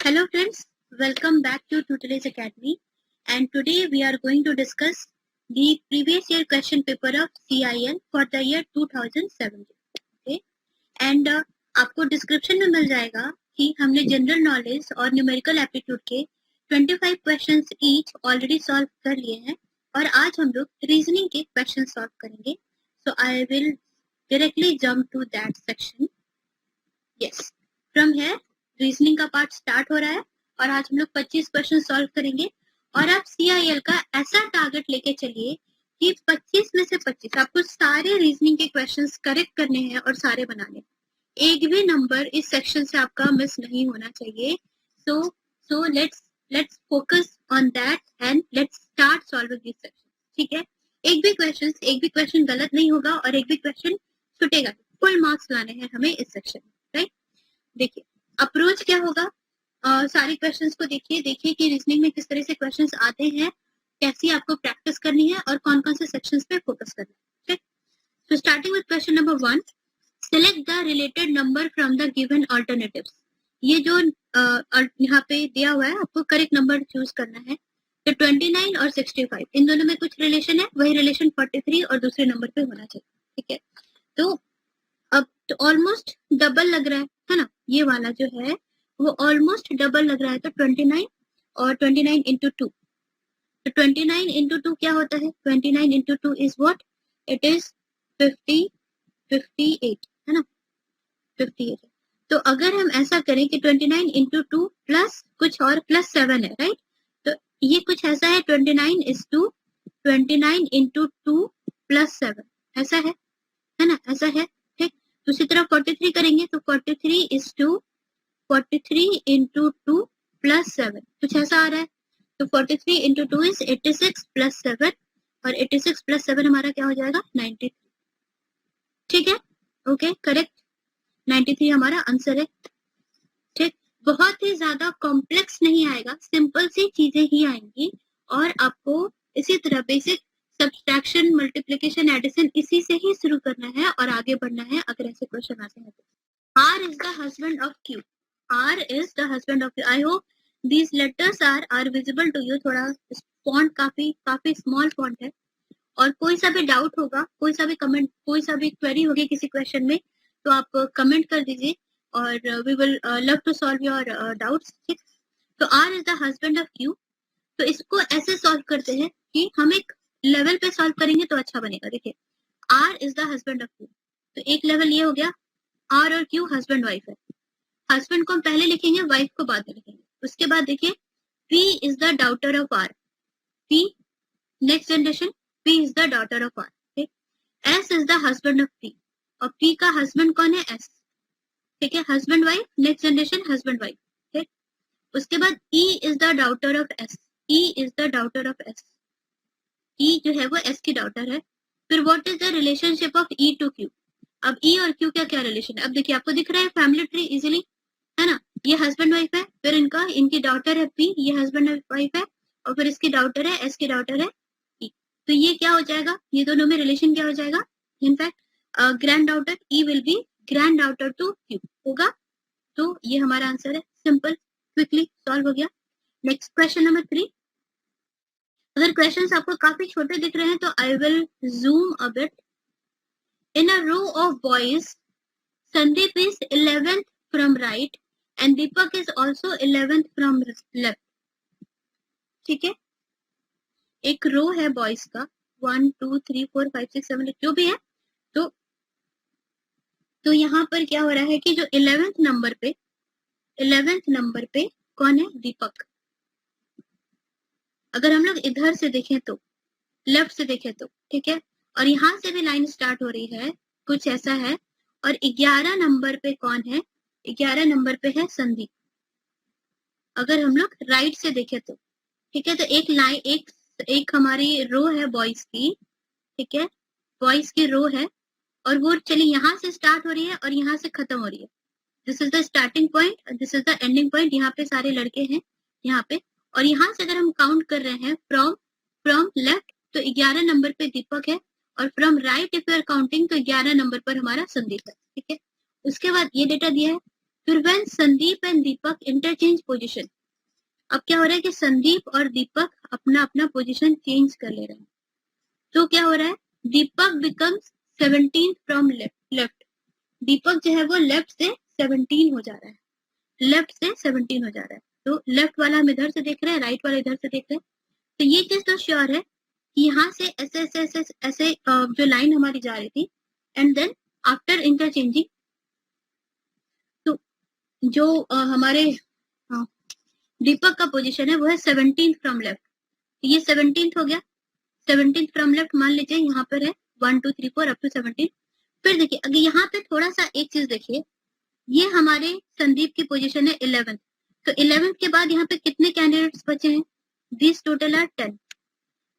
Hello friends, welcome back to Tutelage Academy, and today we are going to discuss the previous year question paper of CIL for the year 2017. Okay, and आपको description में मिल जाएगा कि हमने general knowledge और numerical aptitude के 25 questions each already solve कर लिए हैं और आज हम लोग रीजनिंग के क्वेश्चन सॉल्व करेंगे. So I will directly jump to that section. Yes, from here reasoning का पार्ट स्टार्ट हो रहा है और आज हम लोग 25 क्वेश्चन सॉल्व करेंगे. और आप CIL का ऐसा टारगेट लेके चलिए कि 25 में से 25 आपको सारे रीजनिंग के क्वेश्चंस करेक्ट करने हैं और सारे बनाने. एक भी नंबर इस सेक्शन से आपका मिस नहीं होना चाहिए. So let's focus on that and let's start solving this section. ठीक है, एक भी क्वेश्चन गलत नहीं होगा और एक भी क्वेश्चन छूटेगा. फुल मार्क्स लाने हैं हमें इस सेक्शन में. राइट, देखिए अप्रोच क्या होगा. सारे क्वेश्चंस को देखिए कि रीजनिंग में किस तरह से क्वेश्चंस आते हैं, कैसी आपको प्रैक्टिस करनी है और कौन कौन से सेक्शंस पे फोकस करना है. तो starting with question number 1, select the related number from the given alternatives. ये जो यहाँ पे दिया हुआ है आपको करेक्ट नंबर चूज करना है. तो 29 और 65 इन दोनों में कुछ रिलेशन है, वही रिलेशन 43 और दूसरे नंबर पे होना चाहिए. ठीक है, तो अब तो ऑलमोस्ट डबल लग रहा है ना. ये वाला जो है वो ऑलमोस्ट डबल लग रहा है. तो 29 और 29 इंटू 2. तो 29 इंटू 2 क्या होता है? 29 into 2 is what? It is 58 है ना. 58 है. तो अगर हम ऐसा करें कि 29 इंटू 2 प्लस कुछ और प्लस 7 है. राइट, तो ये कुछ ऐसा है. 29 इज टू 29 इंटू 2 प्लस 7 ऐसा है ना, ऐसा है. ठीक, दूसरी तरफ 43 करेंगे तो 43 इज टू 43 इंटू 2 प्लस 7 कुछ ऐसा आ रहा है. तो 43 इंटू 2 इज 86 प्लस 7 और 86 प्लस 7 हमारा क्या हो जाएगा? 93. ठीक है, ओके, करेक्ट. 93 हमारा आंसर है. ठीक, बहुत ही ज्यादा कॉम्प्लेक्स नहीं आएगा, सिंपल सी चीजें ही आएंगी और आपको इसी तरह बेसिक सब्सट्रैक्शन, मल्टीप्लिकेशन, एडिशन इसी से ही शुरू करना है और आगे बढ़ना है अगर ऐसे क्वेश्चन आते हैं तो. R is the husband of Q. R is the husband of Q. I hope these letters are visible to you. थोड़ा फॉन्ट काफी स्मॉल फॉन्ट है. और कोई सा भी डाउट होगा, कोई सा भी कमेंट, कोई सा भी क्वेरी होगी किसी क्वेश्चन में तो आप कमेंट कर दीजिए और we will love to solve your doubts. तो R is the husband of Q. तो इसको ऐसे सॉल्व करते हैं कि हम एक लेवल पे सॉल्व करेंगे तो अच्छा बनेगा. देखिए R is the husband of Q. तो एक लेवल ये हो गया. R और Q हस्बैंड वाइफ है. हस्बैंड को हम पहले लिखेंगे, वाइफ को बाद में लिखेंगे. उसके बाद देखिए P is the daughter of R. P next generation, P is the daughter of R. ठीक, S is the husband of P और P का हस्बैंड कौन है? S. ठीक है, husband wife, next generation husband wife. ठीक, उसके बाद E is the daughter of S. E is the daughter of S. E जो है वो S की डॉटर है. फिर what is the relationship of E to Q. अब E और Q का क्या रिलेशन है? अब देखिए आपको दिख रहा है फैमिली ट्री इजीली, है ना. ये हस्बैंड वाइफ है, फिर इनकी डॉटर है P, ये हस्बैंड वाइफ है और फिर इसकी डॉटर है S की डॉटर है E. तो ये क्या हो जाएगा? ये दोनों में रिलेशन क्या हो जाएगा? In fact grand daughter E will be grand daughter to Q होगा. तो ये हमारा आंसर है. सिंपल, क्विकली सॉल्व हो गया. Next question number 3. अगर क्वेश्चंस आपको काफी छोटे दिख रहे हैं तो I will zoom a bit. In a row of boys, Sandeep is 11th from right and Deepak is also 11th from left. ठीक है, एक रो है बॉयज का 1 2 3 4 5 6 7 8 जो भी है. तो यहाँ पर क्या हो रहा है कि जो 11th नंबर पे कौन है? दीपक. अगर हम लोग इधर से देखें तो, लेफ्ट से देखें तो, ठीक है, और यहाँ से भी लाइन स्टार्ट हो रही है, कुछ ऐसा है. और 11 नंबर पे कौन है? 11 नंबर पे है संदीप. अगर हम लोग राइट से देखें तो, ठीक है, तो एक लाइन, एक हमारी रो है बॉयज की. ठीक है, बॉयज की रो है और वो चलिए यहाँ से स्टार्ट हो रही है और यहाँ से खत्म हो रही है. This is the starting point, this is the ending point. यहाँ पे सारे लड़के हैं यहाँ पे. और यहाँ से अगर हम काउंट कर रहे हैं फ्रॉम लेफ्ट तो 11 नंबर पे दीपक है और from right if you are counting तो 11 नंबर पर हमारा संदीप है. ठीक है, उसके बाद ये डेटा दिया है फिर when Sandeep and Deepak interchange position, अब क्या हो रहा है कि संदीप और दीपक अपना अपना पोजीशन चेंज कर ले रहे हैं। तो क्या हो रहा है, दीपक बिकम्स 17 फ्रॉम लेफ्ट, दीपक जो है वो लेफ्ट से 17 हो जा रहा है, लेफ्ट से 17 हो जा रहा है। तो लेफ्ट वाला हम इधर से देख रहे हैं, राइट वाला इधर से देख रहे हैं। तो ये चीज तो श्योर है कि यहाँ से ऐसे ऐसे ऐसे ऐसे जो लाइन हमारी जा रही थी, एंड देन आफ्टर इंटरचेंजिंग तो जो हमारे दीपक का पोजीशन है वो है 17 फ्रॉम लेफ्ट, ये 17 हो गया, 17 फ्रॉम लेफ्ट मान लीजिए यहाँ पर है 1 2 3 4 अप टू 17। फिर देखिए अगर यहाँ पे थोड़ा सा एक चीज देखिए, ये हमारे संदीप की पोजीशन है 11th, तो 11th के बाद यहाँ पे कितने कैंडिडेट्स बचे हैं, this total are 10,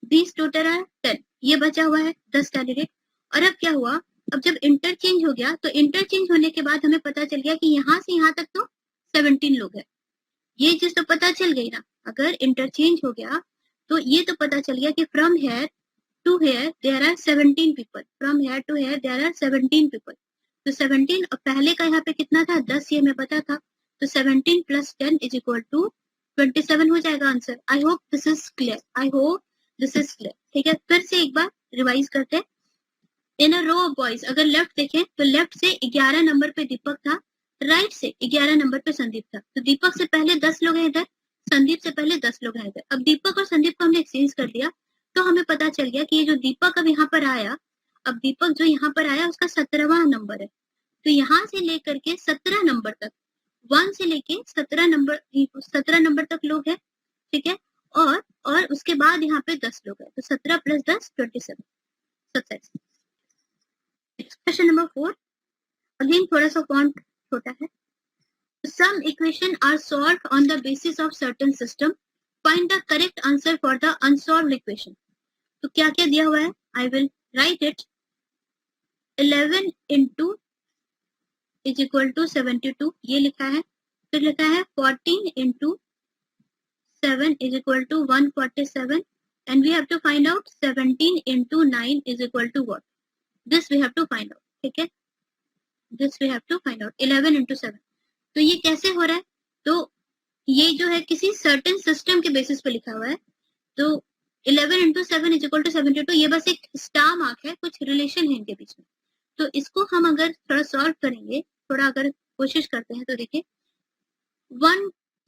this total are 10, ये बचा हुआ है 10 कैंडिडेट। और अब क्या हुआ, अब जब इंटरचेंज हो गया तो इंटरचेंज होने के बाद हमें पता चल गया कि यहाँ से यहाँ तक तो 17 लोग हैं, ये चीज तो पता चल गई ना। अगर इंटरचेंज हो गया तो ये तो पता चल गया कि from here to here there are 17 people, from here to here there are 17 people. तो 17 और पहले का यहाँ पे कितना था 10, ये हमें पता था, तो 17 प्लस 10 इज इक्वल टू 27 हो जाएगा answer. I hope this is clear, I hope this is clear. ठीक है, फिर से एक बार रिवाइज करते हैं। इन अ रो ऑफ बॉयज, अगर लेफ्ट देखें तो लेफ्ट से 11 नंबर पे दीपक था, राइट से 11 नंबर पे संदीप था। तो दीपक से पहले 10 लोग हैं इधर, संदीप से पहले 10 लोग हैं इधर। अब दीपक और संदीप को हमने एक्सचेंज कर दिया, तो हमें पता चल गया कि ये जो दीपक अब यहाँ पर आया, अब दीपक जो यहाँ पर आया उसका 17वां नंबर है। तो यहाँ से लेकर के 17 नंबर तक, 1 से लेके 17 नंबर तक लोग हैं, ठीक है। और उसके बाद यहाँ पे 10 लोग हैं, तो 17 प्लस 10 27, 27। क्वेश्चन नंबर 4, अगेन थोड़ा सा फॉन्ट छोटा है। Some equation are solved on the basis of certain system. Find the correct answer for the unsolved equation. तो क्या क्या दिया हुआ है, I will write it. 11 into is equal to 72, ये लिखा है। फिर लिखा है 14 into 7 is equal to 147, and we have to find out 17 into 9 is equal to what. This we have to find out, ठीक है, this we have to find out 11 into 7। तो ये कैसे हो रहा है, तो ये जो है किसी सर्टेन सिस्टम के बेसिस पे लिखा हुआ है। तो 11 into 7 is equal to 72, ये बस एक स्टार मार्क है, कुछ रिलेशन है इनके बीच में। तो इसको हम अगर थोड़ा सॉल्व करेंगे, थोड़ा अगर कोशिश करते हैं तो देखिए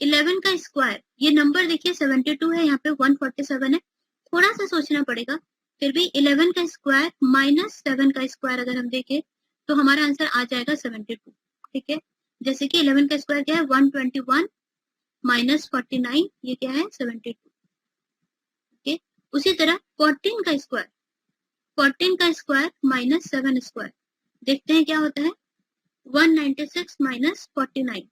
11 का स्क्वायर, ये नंबर देखिए 72 है, यहाँ पे 147 है, थोड़ा सा सोचना पड़ेगा। फिर भी 11 का स्क्वायर माइनस 7 का स्क्वायर अगर हम देखें तो हमारा आंसर आ जाएगा 72, ठीक है। जैसे कि 11 का स्क्वायर क्या है 121 माइनस 49, ये क्या है 72, ओके। उसी तरह 14 का स्क्वायर माइनस 7 स्क्वायर, देखते हैं क्या होता है 196 minus 49,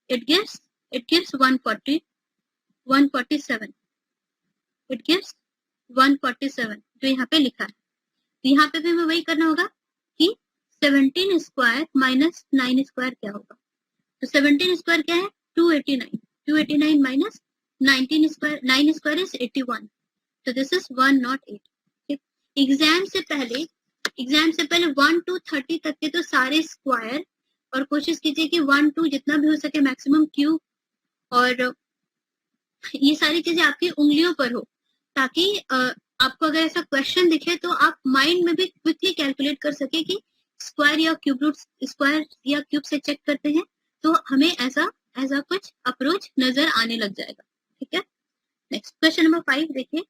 it gives 147, it gives 147 जो यहाँ पे लिखा है। तो यहाँ पे भी हमें वही करना होगा कि 17 स्क्वायर माइनस 9 स्क्वायर क्या होगा। तो 17 स्क्वायर क्या है 289, 289 माइनस 19 स्क्वायर, 9 स्क्वायर इज 81, तो दिस इज 108। एग्जाम से पहले 1 to 30 तक के तो सारे स्क्वायर, और कोशिश कीजिए कि 1 to जितना भी हो सके मैक्सिमम क्यूब, और ये सारी चीजें आपकी उंगलियों पर हो, ताकि आपको अगर ऐसा क्वेश्चन दिखे तो आप माइंड में भी क्विकली कैलकुलेट कर सके कि स्क्वायर या क्यूब रूट, स्क्वायर या क्यूब से चेक करते हैं तो हमें ऐसा कुछ अप्रोच नजर आने लग जाएगा, ठीक है। नेक्स्ट क्वेश्चन नंबर 5 देखिए,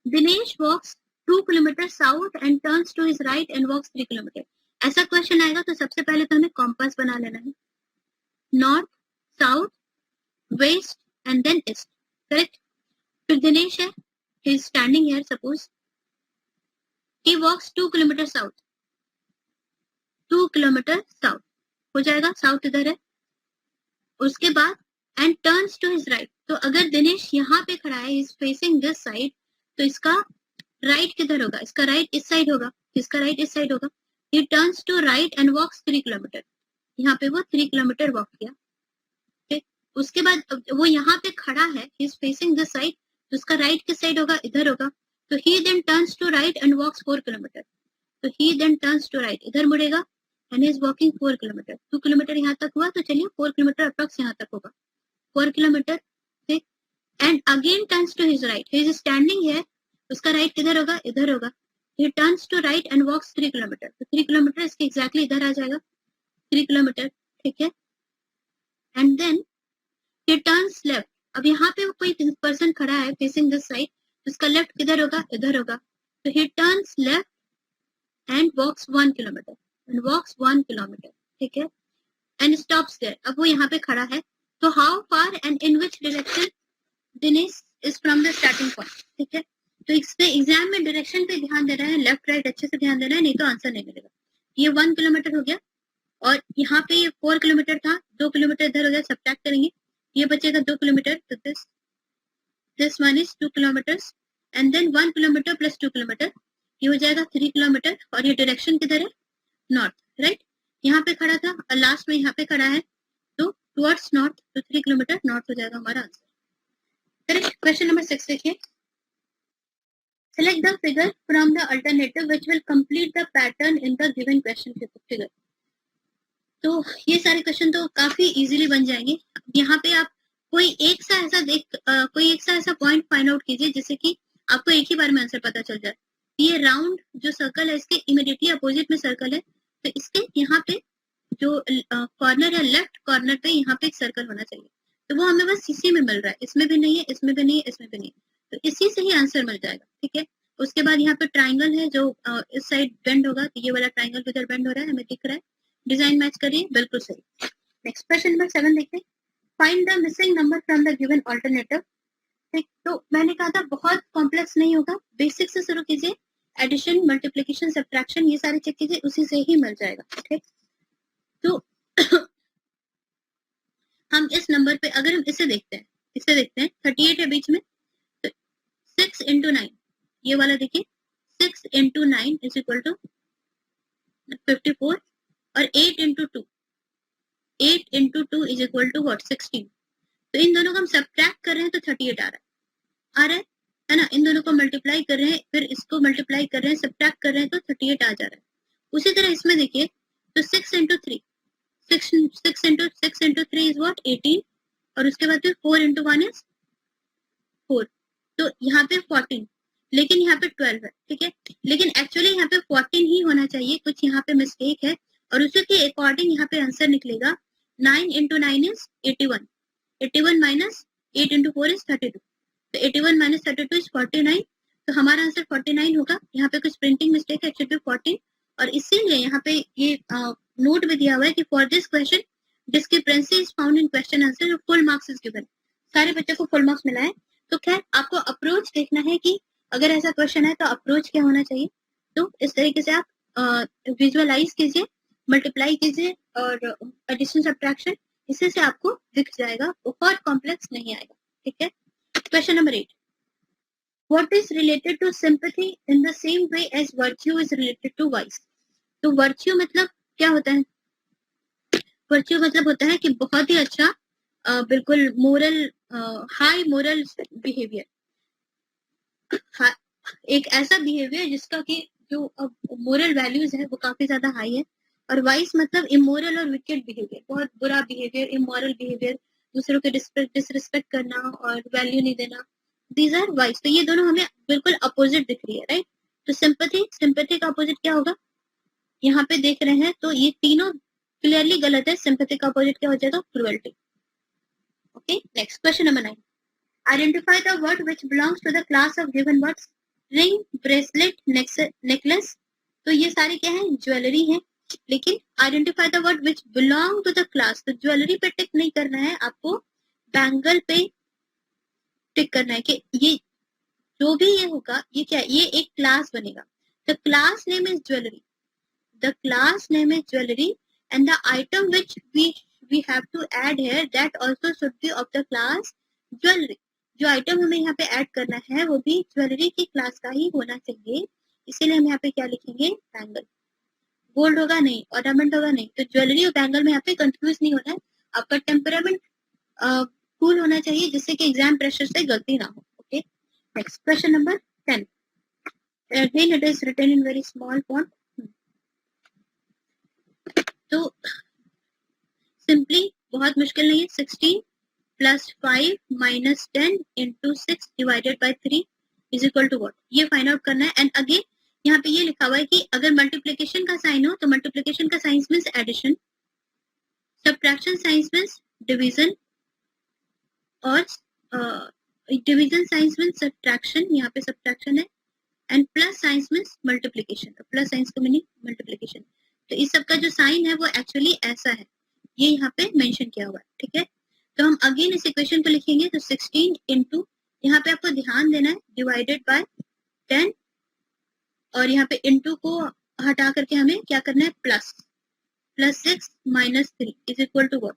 Dinesh walks 2 kilometre south and turns to his right and walks 3 kilometre. ऐसा क्वेश्चन आएगा तो सबसे पहले तो हमें कॉम्पास बना लेना है, north, south, west and then east, correct. फिर दिनेश है, he is standing here, suppose he walks 2 kilometer south, 2 kilometer south हो जाएगा, साउथ इधर है। उसके बाद and turns to his right, तो अगर दिनेश यहाँ पे खड़ा है, is facing this side, तो इसका राइट किधर होगा, इसका राइट इस साइड होगा, इसका राइट इस साइड होगा। he turns to right and walks 3 kilometer, यहाँ पे वो 3 किलोमीटर वॉक किया, ठीक। उसके बाद वो यहाँ पे खड़ा है, he is facing this side, तो उसका राइट किस साइड होगा, इधर होगा। तो he then turns to right and walks 4 kilometre, तो he then turns to right, इधर मुड़ेगा and he is walking 4 kilometre. 2 kilometre यहाँ तक हुआ, तो चलिए 4 किलोमीटर अप्रॉक्स यहाँ तक होगा. 4 किलोमीटर, ठीक. And again turns to his right. He is standing here. उसका राइट किधर होगा? इधर होगा. He turns to right and walks 3 kilometre. तो 3 किलोमीटर इसके एग्जैक्टली इधर आ जाएगा. 3 किलोमीटर, ठीक है. And then he turns left. अब यहाँ पे कोई पर्सन खड़ा है फेसिंग दिस साइड, उसका लेफ्ट किधर होगा? इधर होगा. तो he turns left and walks 1 kilometre. And walks 1 kilometre, ठीक है. And stops there. अब वो यहाँ पे खड़ा है. तो how far and in which direction Dinesh is from the starting point, ठीक है. तो इसके एग्जाम में डायरेक्शन पे ध्यान दे रहा है, लेफ्ट राइट अच्छे से ध्यान दे रहा है, नहीं तो आंसर नहीं मिलेगा. ये 1 किलोमीटर हो गया और यहाँ पे ये 4 किलोमीटर था, 2 किलोमीटर इधर हो गया, सब्ट्रैक्ट करेंगे, ये बचेगा 2 किलोमीटर. तो this one is 2 kilometres and then 1 kilometre plus 2 kilometre, ये हो जाएगा 3 किलोमीटर. और ये डायरेक्शन किधर है? North, right. यहाँ पे खड़ा था और लास्ट में यहाँ पे खड़ा है, तो टुवर्ड्स नॉर्थ, तो 3 किलोमीटर नॉर्थ हो जाएगा हमारा आंसर. करेक्ट. क्वेश्चन नंबर 6 देखिए. Select the figure from the alternative which will complete the pattern in the given question figure. तो ये सारे क्वेश्चन तो काफी इजीली बन जाएंगे. यहाँ पे आप कोई एक सा ऐसा पॉइंट फाइंड आउट कीजिए जिससे कि आपको एक ही बार में आंसर पता चल जाए. ये राउंड जो सर्कल है इसके इमीडिएटली अपोजिट में सर्कल है, तो इसके यहाँ पे जो कॉर्नर है, लेफ्ट कॉर्नर पे यहाँ पे एक सर्कल होना चाहिए. तो वो हमें बस इसी में मिल रहा है, इसमें भी नहीं है, इसमें भी नहीं है, इसमें भी नहीं है, तो इसी से ही आंसर मिल जाएगा, ठीक है. उसके बाद यहाँ पे ट्राइंगल है जो इस साइड बेंड होगा, तो ये वाला ट्राइंगल इधर बेंड हो रहा है, हमें दिख रहा है. डिजाइन मैच करिए, बिल्कुल सही. नेक्स्ट क्वेश्चन नंबर 7 देखिए. Find the missing number from the given alternative. ठीक, तो मैंने कहा था बहुत कॉम्प्लेक्स नहीं होगा, बेसिक से शुरू कीजिए. एडिशन, मल्टीप्लिकेशन, सब्ट्रैक्शन, ये सारे चेक कीजिए, उसी से ही मिल जाएगा, ठीक. तो हम इस नंबर पे अगर हम इसे देखते हैं 38 है बीच में, तो 6 into 9, ये वाला देखिए, 6 into 9 इज इक्वल टू 54 और 8 into 2 is equal to what? 16. तो इन दोनों को हम सब्ट्रैक्ट कर रहे हैं तो 38 आ रहा है ना. इन दोनों को मल्टीप्लाई कर रहे हैं, फिर इसको मल्टीप्लाई कर रहे हैं, सब्ट्रैक्ट कर रहे हैं, तो 38 आ जा रहा है. उसी तरह इसमें देखिए, तो 6 into 3 is what? 18. और उसके बाद फिर 4 into 1 is 4. तो यहाँ पे 14, लेकिन यहाँ पे 12 है, ठीक है. लेकिन एक्चुअली यहाँ पे 14 ही होना चाहिए, कुछ यहाँ पे मिस्टेक है, और उसी के अकॉर्डिंग यहाँ पे आंसर निकलेगा. 9 into 9 is 81. 81 minus 8 into 4 is 32. तो 81 minus 32 is 49. तो हमारा आंसर 49 होगा. यहाँ पे कुछ प्रिंटिंग मिस्टेक है, एक्चुअली 14. और इसीलिए यहाँ पे ये नोट भी दिया हुआ है कि for this question discrepancy is found in question answer, full marks is given. सारे बच्चों को फुल मार्क्स मिला है. तो खैर आपको अप्रोच देखना है कि अगर ऐसा क्वेश्चन है तो अप्रोच क्या होना चाहिए. तो इस तरीके से आप विजुअलाइज कीजिए, मल्टीप्लाई कीजिए और एडिशन सब्ट्रैक्शन, इसी से आपको दिख जाएगा, बहुत कॉम्प्लेक्स नहीं आएगा, ठीक है. Question number 8. What is related to sympathy in the same way as virtue is related to vice? तो virtue मतलब क्या होता है? virtue मतलब होता है कि बहुत ही अच्छा, बिल्कुल मोरल, हाई मोरल बिहेवियर, एक ऐसा बिहेवियर जिसका कि जो मोरल वैल्यूज है वो काफी ज्यादा हाई है. और वाइस मतलब इमोरल और विकेट बिहेवियर, बहुत बुरा बिहेवियर, इमोरल बिहेवियर, दूसरों के डिसरिस्पेक्ट करना और वैल्यू नहीं देना, दीज आर वाइस. तो ये दोनों हमें बिल्कुल अपोजिट दिख रही है, राइट. तो सिंपैथी का अपोजिट क्या होगा? यहाँ पे देख रहे हैं तो ये तीनों क्लियरली गलत है. सिंपैथी का अपोजिट क्या हो जाएगा? Cruelty. Okay. Next question number 9. Identify the word which belongs to the class of given words. Ring, bracelet, necklace. तो ये सारे क्या है? ज्वेलरी है. लेकिन identify the word which belong to the class, तो ज्वेलरी पे टिक नहीं करना है आपको, बैंगल पे टिक करना है कि ये जो भी ये होगा, ये क्या है? ये एक क्लास बनेगा. The class name is jewellery. The class name is jewelry and the item which we have to add here that also should be of the class jewelry. जो आइटम हमें यहाँ पे ऐड करना है वो भी ज्वेलरी की क्लास का ही होना चाहिए. इसीलिए हम यहाँ पे क्या लिखेंगे? बैंगल. गोल्ड होगा नहीं, ऑर्नामेंट होगा नहीं. तो ज्वेलरी और बैंगल में यहाँ पे कंफ्यूज नहीं होना है. आपका टेम्परामेंट कूल होना चाहिए जिससे कि एग्जाम प्रेशर से गलती ना हो. Okay. Next question number 10. Again it is written in very small font. तो सिंपली बहुत मुश्किल नहीं है, 16 plus 5 minus 10 into 6 divided by 3 is equal to what, ये फाइंड आउट करना है। एंड अगेन यहाँ पे ये लिखा हुआ है कि अगर मल्टीप्लीकेशन का साइन हो तो मल्टीप्लीकेशन का sign means addition, subtraction sign means division, और डिवीजन साइंस मीन्स सब्ट्रैक्शन, यहाँ पे सब्ट्रैक्शन है, and plus science means multiplication, plus science का मीनिंग मल्टीप्लीकेशन। तो इस सब का जो साइन है वो एक्चुअली ऐसा है, ये यहाँ पे मेंशन किया हुआ है, ठीक है। तो हम अगेन इस इक्वेशन को लिखेंगे, तो 16 इंटू, यहाँ पे आपको ध्यान देना है, डिवाइडेड बाय 10, और यहाँ पे इंटू को हटा करके हमें क्या करना है, plus 6 minus 3 is equal to what,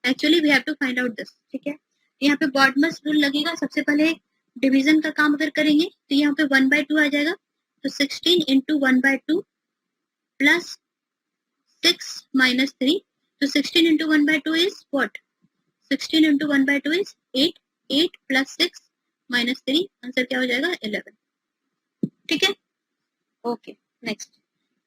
actually we have to find out this, ठीक है। यहाँ पे बॉडमस रूल लगेगा, सबसे पहले डिवीजन का काम अगर करेंगे तो यहाँ पे 1/2 आ जाएगा, तो 16 इंटू 1/2 प्लस 6 माइनस 3, तो 16 into 1/2 is what, 16 into 1/2 is 8, 8 plus 6 minus 3, answer क्या हो जाएगा 11, ठीक है। Okay, next,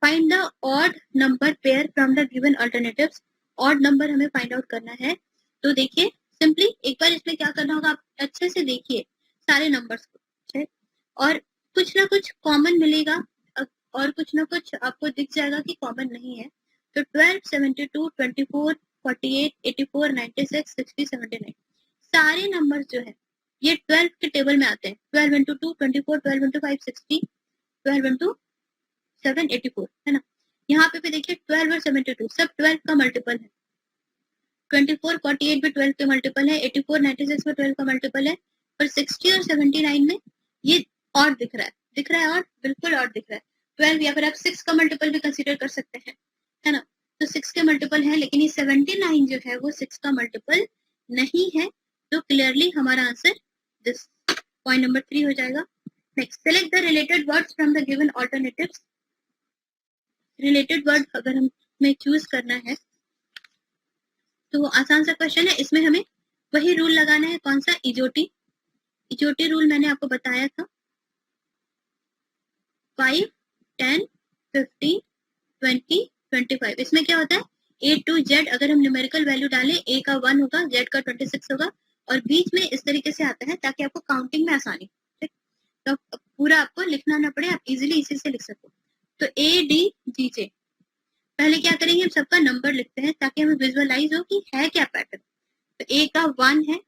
find the odd number pair from the given alternatives. Odd number हमें फाइंड आउट करना है, तो देखिए सिंपली एक बार इसमें क्या करना होगा, आप अच्छे से देखिए सारे नंबर्स को, ठीक, और कुछ ना कुछ कॉमन मिलेगा और कुछ ना कुछ आपको दिख जाएगा कि कॉमन नहीं है। तो 12, 72, 24, 48, 84, 96, 60, 79, सारे नंबर्स जो है ये 12 के टेबल में आते हैं। 12 इंटू 2 24, 12 इंटू 5 60, 12 इंटू 7 84, है ना। यहाँ पे भी देखिए 12 और 72 सब 12 का मल्टीपल है, 24 48 भी 12 के मल्टीपल है, 84 96 में 12 का मल्टीपल है, और 60 और 79 में ये और दिख रहा है और बिल्कुल और दिख रहा है 12, या फिर आप 6 का मल्टीपल भी कंसीडर कर सकते हैं, है ना। तो 6 के मल्टीपल है, लेकिन ये 79 जो है वो 6 का मल्टीपल नहीं है, तो क्लियरली हमारा आंसर दिस पॉइंट नंबर 3 हो जाएगा। Next, select the related words from the given alternatives. Related word अगर हमें चूज करना है तो आसान सा क्वेश्चन है, इसमें हमें वही रूल लगाना है, कौन सा, इजोटी रूल मैंने आपको बताया था, 5 10 15 20 25। इसमें क्या होता है, A to Z अगर हम न्यूमेरिकल वैल्यू डालें, A का 1 होगा, Z का 26 होगा, और बीच में इस तरीके से आता है ताकि आपको काउंटिंग में आसानी, ठीक, तो पूरा आपको लिखना ना पड़े, आप इजीली इसी से लिख सको। तो ADGJ, पहले क्या करेंगे, हम सबका नंबर लिखते हैं ताकि हमें विजुअलाइज हो कि है क्या पैटर्न। तो A का 1 है,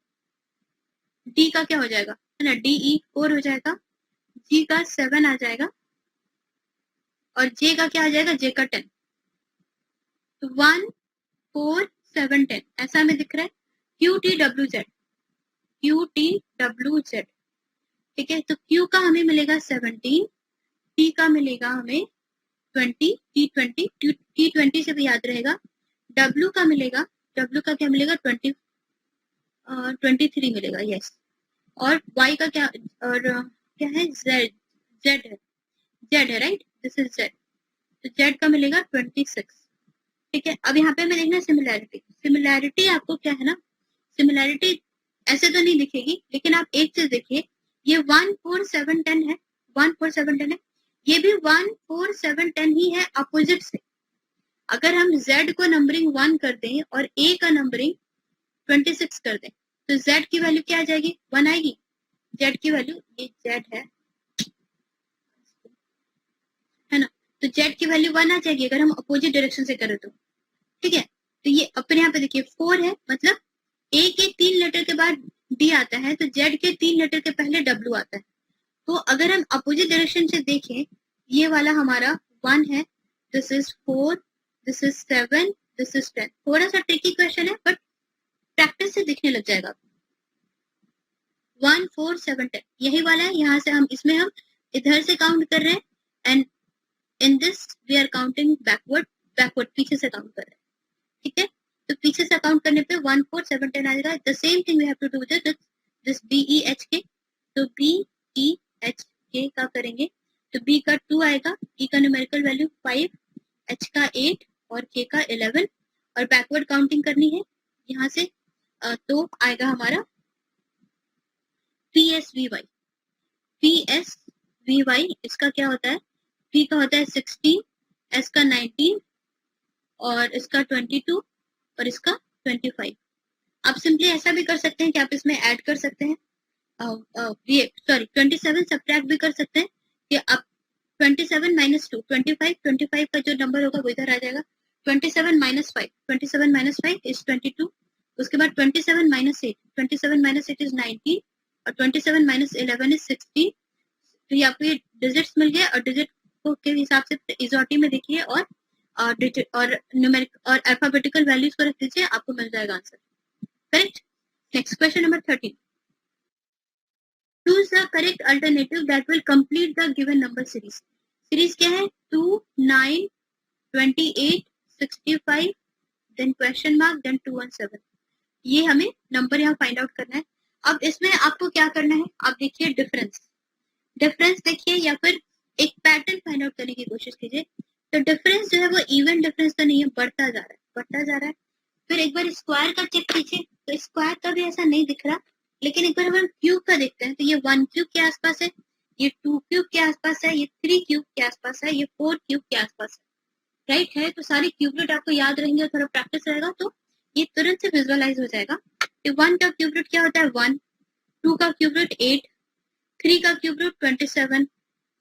D का क्या हो जाएगा, है ना, DE 4 हो जाएगा, G का 7 आ जाएगा, और J का क्या आ जाएगा, J का 10। तो 1 4 7 10 ऐसा हमें दिख रहा है। QTWZ, ठीक है। तो Q का हमें मिलेगा 17, T का मिलेगा हमें 20, T20 से भी याद रहेगा। W का मिलेगा, W का क्या मिलेगा, 23 मिलेगा, यस। और Y का क्या, और क्या है, Z है, राइट, दिस इज Z, तो Z का मिलेगा 26, ठीक है। अब यहाँ पे हमें देखना सिमिलैरिटी आपको क्या है ना, सिमिलैरिटी ऐसे तो नहीं दिखेगी, लेकिन आप एक चीज देखिए, ये 1 4 7 10 है, 1 4 7 10 है, ये भी 1 4 7 10 ही है अपोजिट से। अगर हम Z को नंबरिंग 1 कर दें और A का नंबरिंग 26 कर दें, तो Z की वैल्यू क्या आ जाएगी, 1 आएगी। Z की वैल्यू, ये Z है ना, तो Z की वैल्यू 1 आ जाएगी अगर हम अपोजिट डायरेक्शन से करें तो, ठीक है। तो ये अपने यहाँ पे देखिए 4 है, मतलब A के 3 लेटर के बाद D आता है, तो Z के 3 लेटर के पहले W आता है। तो अगर हम अपोजिट डायरेक्शन से देखें, ये वाला हमारा 1 है, this is 4, this is 7, this is 10। थोड़ा सा ट्रिकी क्वेश्चन है, बट प्रैक्टिस से दिखने लग जाएगा। 1 4 7 10 यही वाला है, यहाँ से हम इसमें हम इधर से काउंट कर रहे हैं, and in this we are counting backward पीछे से काउंट कर रहे हैं, ठीक है। तो पीछे से काउंट करने पे 1 4 7 10 आ जाएगा। The same thing we have to do with this BEHK। तो BEHK का करेंगे, तो B का 2 आएगा, E का न्यूमेरिकल वैल्यू 5, H का 8 और K का 11, और बैकवर्ड काउंटिंग करनी है यहाँ से, तो आएगा हमारा PSVY। PSVY इसका क्या होता है, P का होता है 16, S का 19, और इसका 22 और इसका 25। आप सिंपली ऐसा भी कर सकते हैं कि आप इसमें ऐड कर सकते हैं, ये सॉरी 27 सब्ट्रैक्ट भी कर सकते हैं कि आप 27 माइनस 2 25, 25 का जो नंबर होगा वो इधर आ जाएगा, 27 माइनस 5, 27 माइनस 5 इज 22, उसके बाद 27 माइनस 8, 27 माइनस 8 इज 19 और 27 माइनस 11 इज 16। तो ये आपको ये डिजिट्स मिल गया और डिजिट के हिसाब से इजोटी में देखिए और डिजिट और न्यूमेरिक और अल्फाबेटिकल वैल्यूज को रख दीजिए, आपको मिल जाएगा answer. Correct. Next question number 13, choose the correct alternative that will complete the given number series. Series क्या है? 2 9 28 65 देन क्वेश्चन मार्क देन 217। ये हमें नंबर यहाँ फाइंड आउट करना है। अब इसमें आपको क्या करना है, आप देखिए डिफरेंस देखिए या फिर एक पैटर्न फाइंड आउट करने की कोशिश कीजिए। तो डिफरेंस जो है वो इवन डिफरेंस तो नहीं है, बढ़ता जा रहा है। फिर एक बार स्क्वायर का चेक कीजिए, तो स्क्वायर का भी ऐसा नहीं दिख रहा, लेकिन एक बार हम क्यूब का देखते हैं तो ये 1 क्यूब के आसपास है, ये 2 क्यूब के आसपास है, ये 3 क्यूब के आसपास है, ये 4 क्यूब के आसपास है, राइट है। तो सारी क्यूब रूट आपको याद रहेंगे और थोड़ा प्रैक्टिस रहेगा तो ये तुरंत से विजुअलाइज हो जाएगा। 1 का क्यूब रूट क्या होता है? 1, 2 का क्यूब रूट 8, 3 का क्यूब रूट 27,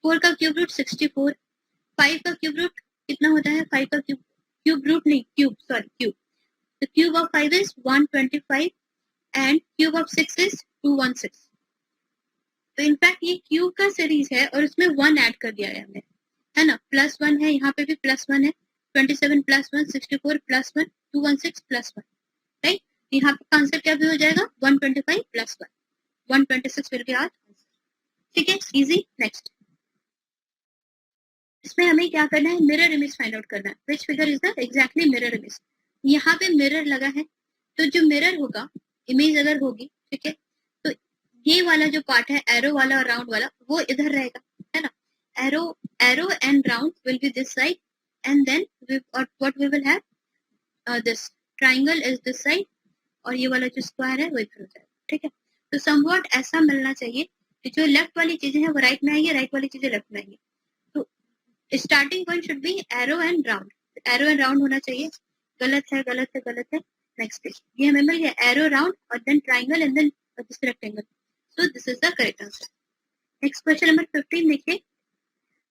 4 का क्यूब रूट 64, 5 का क्यूब रूट कितना होता है? 5 का क्यूब रूट नहीं, cube. The cube of 5 is 125 and cube of 6 is 216. तो इनफैक्ट ये क्यूब का सीरीज है और उसमें 1 ऐड कर दिया है हमने, है ना। +1 है, यहाँ पे भी +1 है, 27 +1 64 +1 216 +1, राइट। यहाँ पे आंसर क्या भी हो जाएगा? 125 +1 126 विल बी आवर आंसर। ठीक है, इजी। नेक्स्ट, इसमें हमें क्या करना है? मिरर इमेज फाइंड आउट करना है। Which figure is the exactly mirror image? यहाँ पे मिरर लगा है, तो जो मिरर होगा, इमेज अगर होगी, ठीक है, तो ये वाला जो पार्ट है एरो वाला और राउंड वाला वो इधर रहेगा, है ना। Arrow and round will be this side and then what we will have this triangle is this side और ये वाला जो स्क्वायर है वो इधर हो जाएगा, ठीक है। तो समवॉट ऐसा मिलना चाहिए कि जो लेफ्ट वाली चीजें हैं वो राइट में आएंगी, राइट वाली चीजें लेफ्ट में आएंगी। तो starting point should be arrow and round, arrow and round होना चाहिए। गलत है। नेक्स्ट पेज, ये हमें मिल गया एरो राउंड और then triangle and then this rectangle. So this is the correct answer. Next question number 15 देखिए।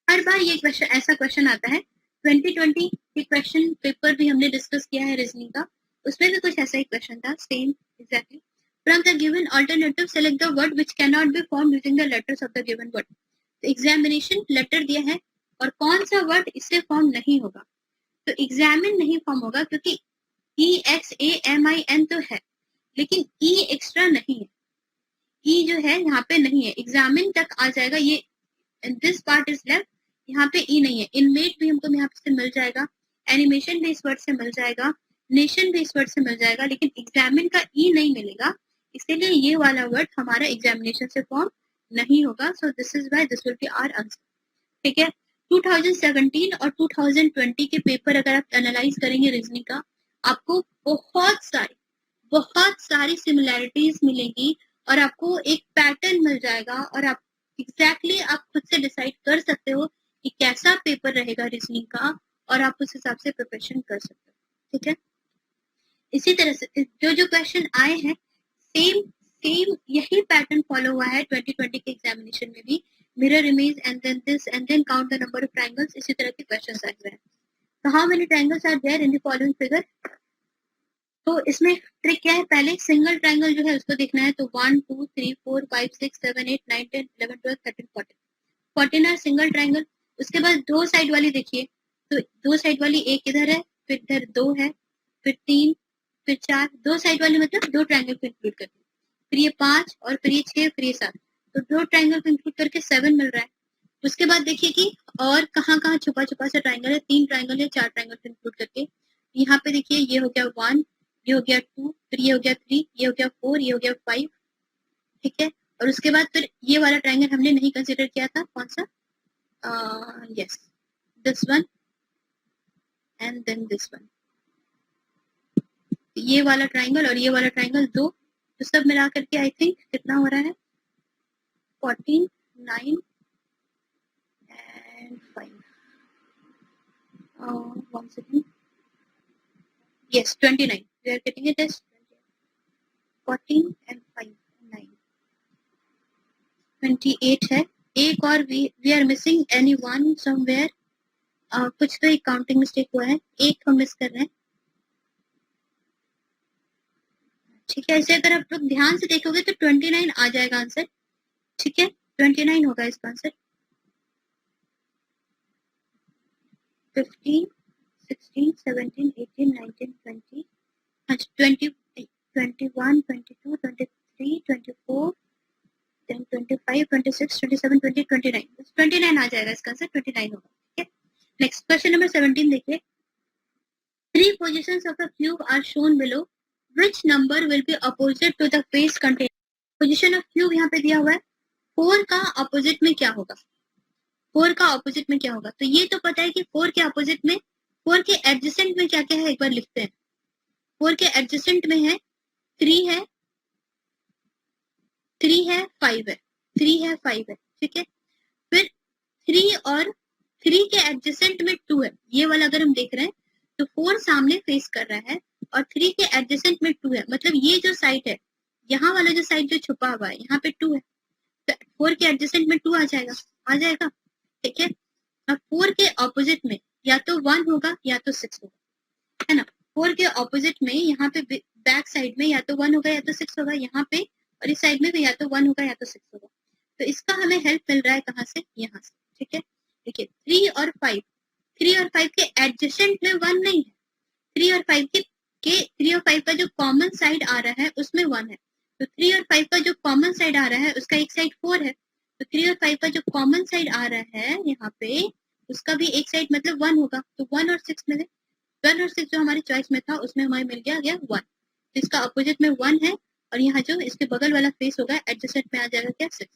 हर बार ये क्वेश्चन ऐसा क्वेश्चन आता है, 2020 के क्वेश्चन पेपर भी हमने डिस्कस किया है रीजनिंग का, उसमें भी कुछ ऐसा ही क्वेश्चन था, same exactly. From the given alternative select the word which can not be formed using the letters of the given word. तो एग्जामिनेशन लेटर दिया है और कौन सा वर्ड इससे फॉर्म नहीं होगा? तो एग्जामिन नहीं फॉर्म होगा क्योंकि EXAMIN तो है, लेकिन E एक्स्ट्रा नहीं है, E जो है यहाँ पे नहीं है, एग्जामिन तक आ जाएगा, ये दिस पार्ट इज लेफ्ट, यहाँ पे E नहीं है। इनमेट भी हमको यहाँ से मिल जाएगा, एनिमेशन भी इस वर्ड से मिल जाएगा, नेशन भी इस वर्ड से मिल जाएगा, लेकिन एग्जामिन का E नहीं मिलेगा, इसीलिए ये वाला वर्ड हमारा एग्जामिनेशन से फॉर्म नहीं होगा। So this is why this will be our answer. ठीक है, 2017 और 2020 के पेपर अगर आप एनालाइज करेंगे रीजनिंग का, आपको बहुत सारी सिमिलैरिटीज मिलेंगी और आपको एक पैटर्न मिल जाएगा और आप एग्जैक्टली आप खुद से डिसाइड कर सकते हो कि कैसा पेपर रहेगा रीजनिंग का और आप उस हिसाब से प्रिपरेशन कर सकते हो। ठीक है, इसी तरह से जो क्वेश्चन आए हैं सेम यही पैटर्न फॉलो हुआ है 2020 के एग्जामिनेशन में भी, mirror image and then this and then count the number of triangles, इसी तरह के क्वेश्चंस आए हुए हैं। तो how many triangles are there in the following figure? तो इसमें ट्रिक क्या है, पहले सिंगल ट्रायंगल जो है उसको देखना है। तो 1 2 3 4 5 6 7 8 9 10 11 12 13 14 है सिंगल ट्रायंगल। उसके बाद दो साइड वाली देखिए, तो दो साइड वाली एक इधर है, फिर इधर दो है, फिर 3, फिर 4, दो साइड वाली मतलब दो ट्रायंगल को इंक्लूड करके, फिर ये 5 और फिर ये 6 फिर ये 7, तो दो ट्रायंगल को इंक्लूड करके 7 मिल रहा है। उसके बाद देखिए कि और कहाँ कहाँ छुपा छुपा सा ट्रायंगल है, 3 ट्रायंगल है 4 ट्रायंगल को इंक्लूड करके। यहाँ पे देखिए ये हो गया 1, ये हो गया 2, फिर ये हो गया 3, ये हो गया 4, ये हो गया 5। ठीक है, और उसके बाद फिर ये वाला ट्रायंगल हमने नहीं कंसिडर किया था, कौन सा? yes, this one and then this one, ये वाला ट्रायंगल और ये वाला ट्रायंगल दो, तो सब मिला करके आई थिंक कितना हो रहा है? 14 9 and 5। 1 second, yes 29 we are getting it as 14 and 5 9 28 है. एक और we are missing any one somewhere. कुछ तो एक काउंटिंग मिस्टेक हुआ है, एक हम मिस कर रहे हैं. ठीक है, ऐसे अगर आप लोग ध्यान से देखोगे तो 29 आ जाएगा आंसर. ठीक है, 29 होगा इसका आंसर. 15 16 17 18 19 20 20 21 22 23 24 then 25 26 27 20 29 29 आ जाएगा इसका आंसर. 29 होगा. ठीक है, नेक्स्ट क्वेश्चन नंबर 17 देखिए. 3 positions of a cube are shown below. Which number will be opposite to the face contained? Position of cube यहाँ पे दिया हुआ है. 4 का ऑपोजिट में क्या होगा? 4 का ऑपोजिट में क्या होगा? तो ये तो पता है कि 4 के ऑपोजिट में, 4 के एडजेसेंट में क्या क्या है, एक बार लिखते हैं. 4 के एडजेसेंट में है 3 है, 3 है 5 है, 3 है 5 है. ठीक है, फिर 3 और 3 के एडजेसेंट में 2 है. ये वाला अगर हम देख रहे हैं तो 4 सामने फेस कर रहा है और 3 के एडजेसेंट में 2 है. मतलब ये जो साइड है, यहाँ वाला जो साइड जो छुपा हुआ है, यहाँ पे 2 है. तो 4 के एडजेसेंट में 2 आ जाएगा, आ जाएगा. ठीक है, अब 4 के ऑपोजिट में या तो 1 होगा या तो 6 होगा, है ना. 4 के ऑपोजिट में यहाँ पे बैक साइड में या तो 1 होगा या तो 6 होगा, यहाँ पे और इस साइड में भी या तो 1 होगा या तो 6 होगा. तो इसका हमें हेल्प मिल रहा है कहाँ से? यहाँ से. ठीक है, देखिए 3 और 5, 3 और 5 के एडजेसेंट में 1 नहीं है. 3 और 5 के 3 और 5 का जो कॉमन साइड आ रहा है उसमें 1 है. तो 3 और 5 का जो कॉमन साइड आ रहा है उसका एक साइड 4 है. तो 3 और 5 का जो कॉमन साइड आ रहा है यहाँ पे, उसका भी एक साइड मतलब 1 होगा. तो 1 और 6 में 1 और 6 जो हमारी चॉइस में था उसमें हमें मिल गया 1. तो इसका अपोजिट में 1 है और यहाँ जो इसके बगल वाला फेस होगा एडजेसेंट में आ जाएगा क्या? 6.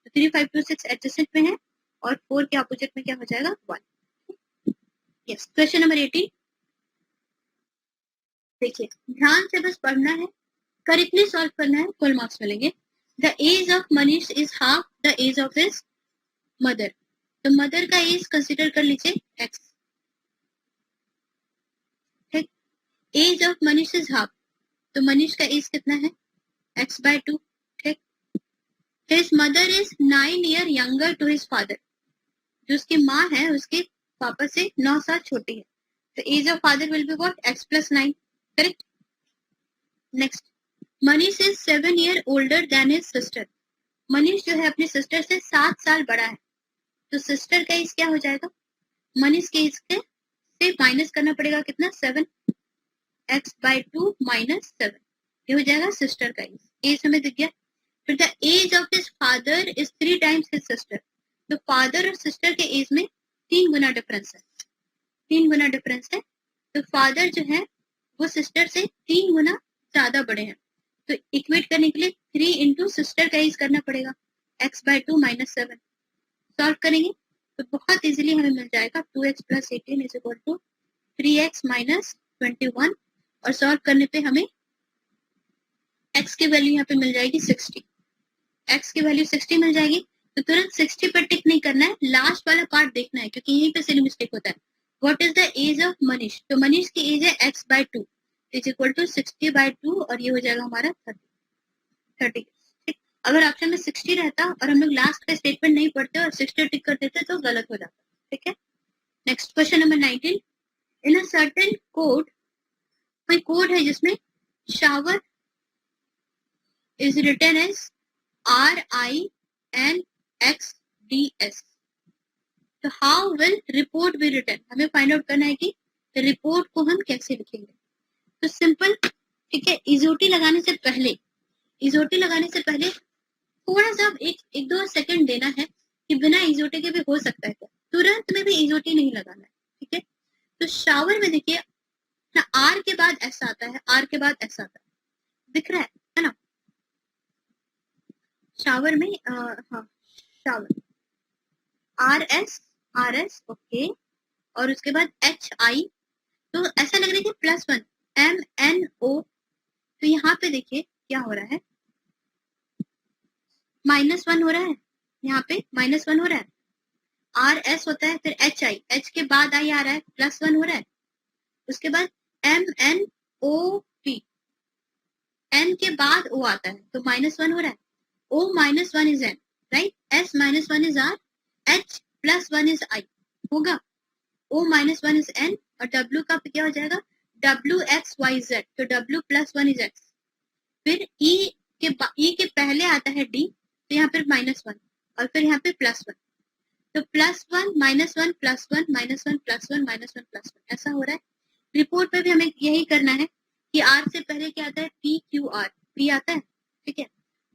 तो 3 5 2 6 एडजेसेंट में है और 4 के अपोजिट में क्या हो जाएगा? 1. यस, क्वेश्चन नंबर 18 देखिए, ध्यान से बस पढ़ना है, करेक्टली सॉल्व करना है, फुल मार्क्स मिलेंगे. The age of Manish is half the age of his mother. तो मदर का एज कंसिडर कर लीजिए x. ठीक, age of Manish is half, तो मनीष का एज कितना है? x/2. ठीक, his mother is 9 year younger to his father. जो उसकी माँ है उसके पापा से 9 साल छोटी है. तो age of father will be what? x + 9. Correct. Next, Manish is 7 year older than his sister. Manish जो है अपनी सिस्टर से 7 साल बड़ा है. तो सिस्टर का एज क्या हो जाएगा? मनीष के एज के से माइनस करना पड़ेगा कितना? 7. x/2 - 7 ये हो जाएगा सिस्टर का एज. एज हमें दिख गया. फिर the age of his father is 3 times his sister. तो फादर और सिस्टर के एज में 3 गुना डिफरेंस है. 3 गुना डिफरेंस है. तो फादर जो है वो सिस्टर से 3 गुना ज्यादा बड़े हैं. तो इक्वेट करने के लिए 3 इंटू सिस्टर का एज करना पड़ेगा. x/2 - 7 सॉल्व करेंगे तो बहुत इजीली हमें मिल जाएगा 2x + 18 = 3x - 21. और सॉल्व करने पे हमें x की वैल्यू यहाँ पे मिल जाएगी 60. x की वैल्यू 60 मिल जाएगी. तो तुरंत 60 पर टिक नहीं करना है, लास्ट वाला पार्ट देखना है क्योंकि यहीं पे सिली मिस्टेक होता है. What is the age of Manish? तो मनीष की एज है x/2 = 60/2 और ये हो जाएगा हमारा 30. ठीक, अगर ऑप्शन में 60 रहता और हम लोग लास्ट का स्टेटमेंट नहीं पढ़ते और 60 टिक कर देते तो गलत हो जाता. ठीक है, next question number 19. In a certain code, कोई कोड है जिसमें shower is written as RINXDS. तो how will report be written? हमें फाइंड आउट करना है कि रिपोर्ट को हम कैसे लिखेंगे. तो सिंपल. ठीक है, इजोटी लगाने से पहले थोड़ा सा एक 2 सेकंड देना है कि बिना इजोटी के भी हो सकता है क्या. तुरंत में भी इजोटी नहीं लगाना है. ठीक है, तो शावर में देखिए ना, आर के बाद ऐसा आता है, आर के बाद ऐसा आता है, दिख रहा है ना. शावर में हाँ, शावर RS ओके, और उसके बाद HI. तो ऐसा लग रहा है कि +1 MNO. तो यहाँ पे देखिए क्या हो रहा है, -1 हो रहा है, यहाँ पे -1 हो रहा है. RS होता है, फिर HI, H के बाद I आ रहा है, +1 हो रहा है. उसके बाद MN ओ पी, एन के बाद ओ आता है तो -1 हो रहा है, O -1 is N, right, S -1 is R, H +1 is I, होगा ओ -1 इज एन, और डब्ल्यू का क्या हो जाएगा, WXYZ, तो W +1 इज एक्स, फिर ई के पहले आता है डी, तो यहाँ पर -1 और फिर यहाँ पे +1, तो +1 -1 +1 -1 +1 -1 +1 ऐसा हो रहा है। रिपोर्ट में भी हमें यही करना है कि आर से पहले क्या आता है, PQR, पी आता है, ठीक है,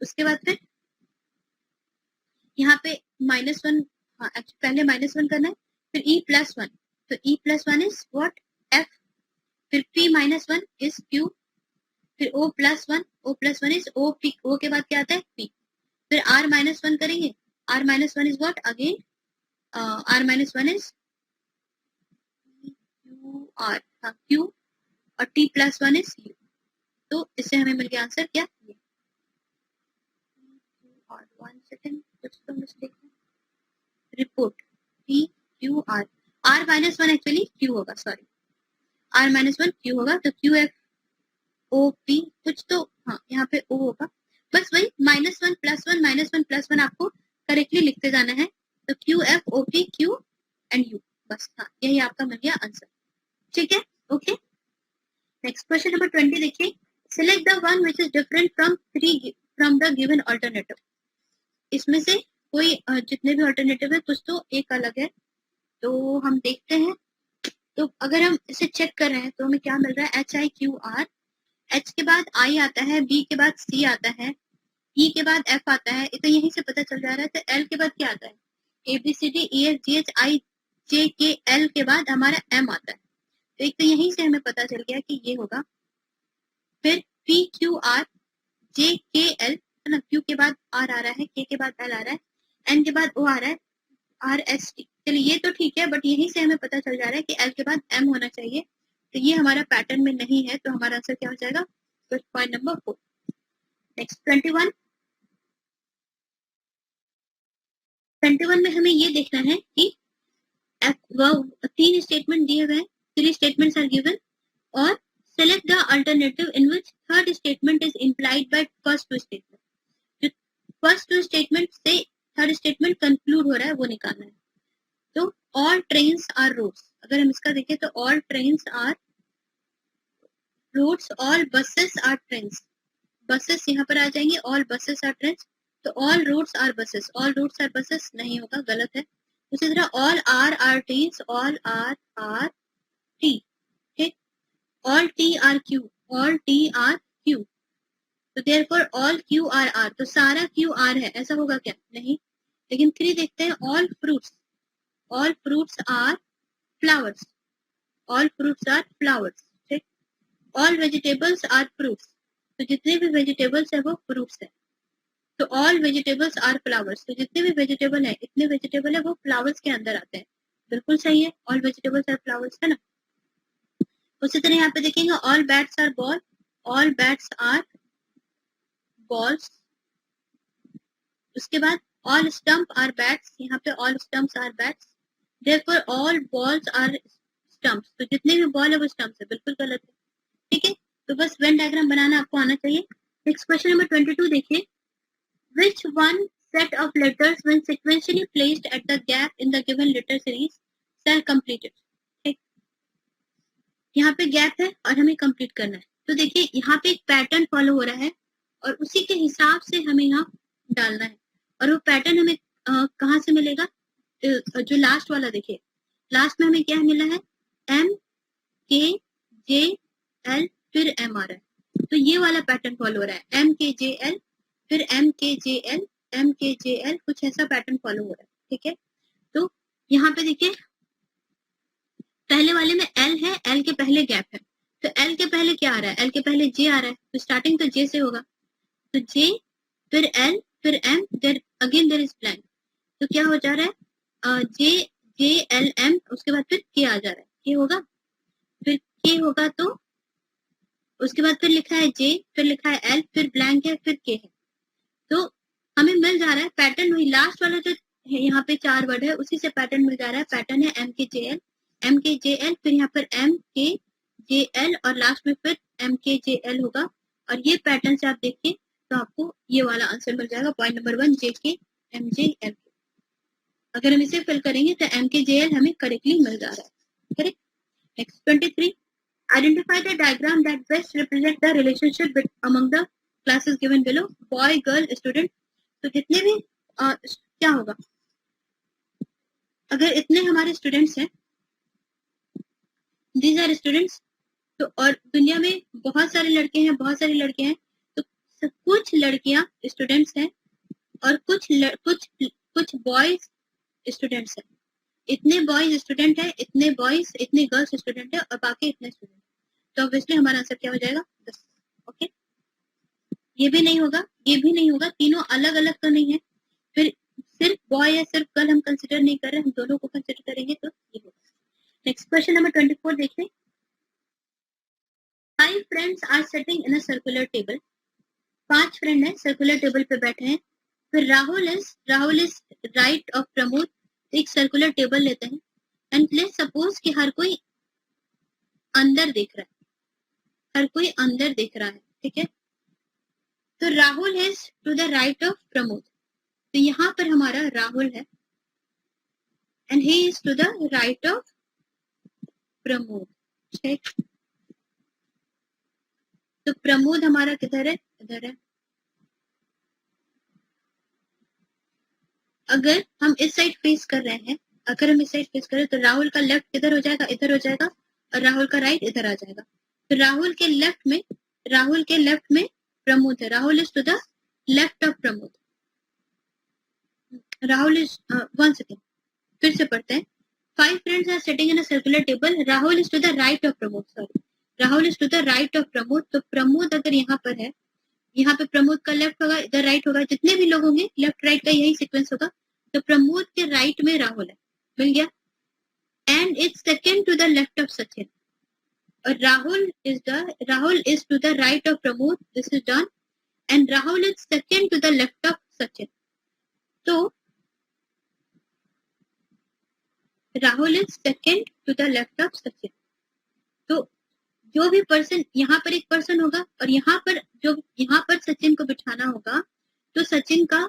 उसके बाद फिर यहाँ पे -1, हाँ पहले -1 करना है, फिर E+1, तो E+1 इज व्हाट, F, फिर P -1 इज Q, फिर O+1 is O, P, O के बाद क्या आता है P, फिर R -1 करेंगे, R -1 is what again, R -1 is QR, हाँ Q, और T+1 इज U, तो इससे हमें मिल गया आंसर क्या, ये, और 1 सेकेंड, कुछ तो मिस्टेक है, report PQR, R -1 actually Q होगा, सॉरी, R -1 Q होगा, तो QFOP कुछ तो, हाँ यहाँ पे O होगा, बस वही -1 +1 -1 +1 आपको करेक्टली लिखते जाना है, तो QFOP Q एंड U, बस, हाँ यही आपका मिल गया आंसर, ठीक है, ओके। नेक्स्ट क्वेश्चन नंबर 20 देखिए, select the one which is different from the given alternative, इसमें से कोई जितने भी अल्टरनेटिव है कुछ तो एक अलग है, तो हम देखते हैं, तो अगर हम इसे चेक कर रहे हैं तो हमें क्या मिल रहा है, HIQR, H के बाद I आता है, B के बाद C आता है, E के बाद F आता है, तो यहीं से पता चल जा रहा है, तो L के बाद क्या आता है, ABCDEFGHIJKL के बाद हमारा M आता है, तो एक तो यहीं से हमें पता चल गया कि ये होगा, फिर PQRJKL है ना, Q के बाद R आ रहा है, K के बाद L आ रहा है, N के बाद O आ रहा है, RST, चलिए ये तो ठीक है, बट यहीं से हमें पता चल जा रहा है कि L के बाद M होना चाहिए, तो ये हमारा पैटर्न में नहीं है, तो हमारा आंसर क्या हो जाएगा, तो पॉइंट नंबर 4। नेक्स्ट 21 में हमें ये देखना है कि 3 स्टेटमेंट दिए हुए हैं, 3 स्टेटमेंट्स आर गिवन, और select the alternative in which third statement is implied by first 2 statement, जो फर्स्ट 2 स्टेटमेंट से थर्ड स्टेटमेंट कंक्लूड हो रहा है वो निकालना है, तो ऑल ट्रेन्स आर रोड्स, अगर हम इसका देखें तो all trains are roads, all buses are trains, buses यहाँ पर आ जाएंगे, ऑल बसेस आर ट्रेन्स, तो all roads are buses, all roads are buses नहीं होगा, गलत है, उसी तरह all are trains, all are T, ठीक, all T are Q, all T are Q, तो देयरफॉर ऑल क्यू आर, तो सारा क्यू आर है, ऐसा होगा क्या, नहीं, लेकिन 3 देखते हैं, all fruits are flowers, all fruits are flowers, ठीक, ऑल वेजिटेबल्स आर फ्रूट्स, तो जितने भी वेजिटेबल्स है वो फ्रूट्स है, तो ऑल वेजिटेबल्स आर फ्लावर्स, तो जितने भी वेजिटेबल है, इतने वेजिटेबल है वो फ्लावर्स के अंदर आते हैं, बिल्कुल सही है, ऑल वेजिटेबल्स आर फ्लावर्स, है ना। उसी तरह यहाँ पे देखेंगे, all bats are ball, all bats are balls, उसके बाद ऑल स्टम्प आर बैट्स, यहाँ पे all stumps are bats, therefore all balls are stumps, तो जितने भी बॉल है वो स्टम्प्स है, बिल्कुल गलत है, ठीक है, तो बस वेन डायग्राम बनाना आपको आना चाहिए। नेक्स्ट क्वेश्चन नंबर 22 देखिए, which one set of letters when sequentially placed at the gap in the given letter series shall completed, ठीक, यहाँ पे गैप है और हमें कंप्लीट करना है, तो देखिए यहाँ पे एक पैटर्न फॉलो हो रहा है और उसी के हिसाब से हमें यहाँ डालना है, और वो पैटर्न हमें कहाँ से मिलेगा, जो लास्ट वाला देखिए, लास्ट में हमें क्या मिला है, MKJL फिर M आ रहा है, तो ये वाला पैटर्न फॉलो हो रहा है, MKJL फिर MKJL कुछ ऐसा पैटर्न फॉलो हो रहा है, ठीक है, तो यहाँ पे देखिए पहले वाले में L है, L के पहले गैप है, तो L के पहले क्या आ रहा है, L के पहले J आ रहा है, तो स्टार्टिंग तो J से होगा, तो J फिर L फिर M, there again there is blank, तो क्या हो जा रहा है, JLM, उसके बाद फिर K आ जा रहा है, K होगा, फिर K होगा, तो उसके बाद फिर लिखा है J, फिर लिखा है L, फिर ब्लैंक है, फिर K है, तो हमें मिल जा रहा है पैटर्न, वही लास्ट वाला जो है यहाँ पे 4 वर्ड है उसी से पैटर्न मिल जा रहा है, पैटर्न है MKJL, फिर यहाँ पर MKJL और लास्ट में फिर MKJL होगा, और ये पैटर्न से आप देखिए तो आपको ये वाला आंसर मिल जाएगा, पॉइंट नंबर 1 JKMJL। अगर हम इसे फिल करेंगे तो MKJL हमें करेक्टली मिल जा रहा है, correct. Next 23, identify the diagram that best represent the relationship among the classes given below, boy girl student. तो जितने भी क्या होगा, अगर इतने हमारे स्टूडेंट्स हैं, दीज आर स्टूडेंट्स, तो और दुनिया में बहुत सारे लड़के हैं, बहुत सारी लड़कियां हैं, तो कुछ लड़कियां स्टूडेंट्स हैं और कुछ बॉयज स्टूडेंट्स हैं। इतने बॉयज स्टूडेंट है, इतने बॉयज, इतने गर्ल्स स्टूडेंट है, और बाकी इतने स्टूडेंट। तो ऑब्वियसली हमारा आंसर क्या हो जाएगा, 10। ओके, ये भी नहीं होगा, ये भी नहीं होगा, तीनों अलग अलग तो नहीं है, फिर सिर्फ बॉय या सिर्फ गर्ल हम कंसिडर नहीं कर रहे, हम दोनों को कंसिडर करेंगे तो ये होगा। नेक्स्ट क्वेश्चन नंबर 24 देखिए। 5 friends are sitting in a circular table. 5 friend है, सर्कुलर टेबल पे बैठे हैं। फिर Rahul is right of Pramod. एक सर्कुलर टेबल लेते हैं एंड लेट्स सपोज कि हर कोई अंदर देख रहा है, हर कोई अंदर देख रहा है, ठीक है। तो Rahul is to the right of Pramod, तो यहाँ पर हमारा राहुल है and he is to the right of Pramod, ठीक। तो प्रमोद हमारा किधर है, इधर है। अगर हम इस साइड फेस कर रहे हैं, अगर हम इस साइड फेस कर रहे हैं, तो राहुल का लेफ्ट किधर हो जाएगा, इधर हो जाएगा, और राहुल का राइट इधर आ जाएगा। तो राहुल के लेफ्ट में प्रमोद है। Rahul is to the left of Pramod. Rahul is 1 second, फिर से पढ़ते हैं। 5 friends are sitting in a circular table. Rahul is to the right of Pramod, sorry, Rahul is to the right of Pramod. तो प्रमोद अगर यहाँ पर है, यहाँ पे प्रमोद का लेफ्ट होगा, इधर राइट होगा, जितने भी लोग होंगे लेफ्ट राइट का यही सीक्वेंस होगा। तो प्रमोद के राइट में राहुल है, मिल गया। And it's second to the left of Sachin, और Rahul is to the right of Pramod, this is done. And Rahul is second to the left of Sachin. तो Rahul is second to the left of Sachin. तो जो भी पर्सन, यहाँ पर एक पर्सन होगा, और यहाँ पर सचिन को बिठाना होगा, तो सचिन का